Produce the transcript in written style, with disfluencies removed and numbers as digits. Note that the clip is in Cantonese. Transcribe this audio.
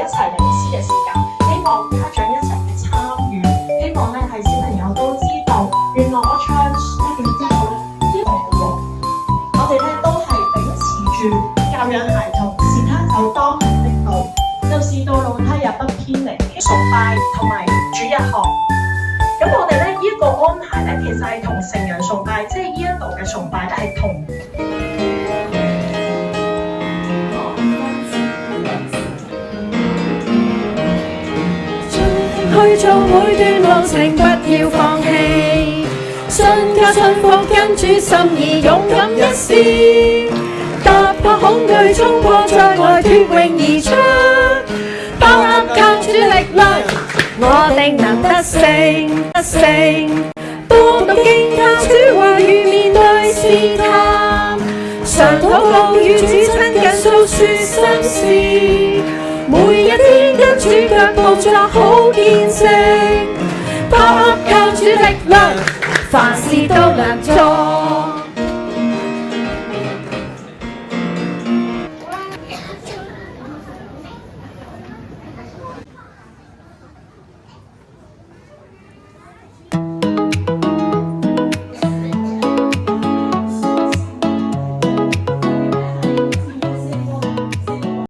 一齊領詩嘅時間，希望家長一齊去參與，希望咧係小朋友都知道，原來我唱詩完之後咧，呢個喎，我哋咧都係秉持住教養孩童，是他走當行的道，就是道路他也不偏離。崇拜同埋主日學，咁我哋咧呢一個安排咧，其實係同成人崇拜，即係呢一度嘅崇拜咧係同。去做每段路程，不要放棄。信靠信服，跟主心意，勇敢一試。突破恐懼，衝過障礙，脫穎而出。把握靠主力量，我定能得勝。多讀經靠主話語，面對試探。常禱告與主親近，訴說心事。每一天跟主腳步作好見證，把握靠主力量，凡事都能做。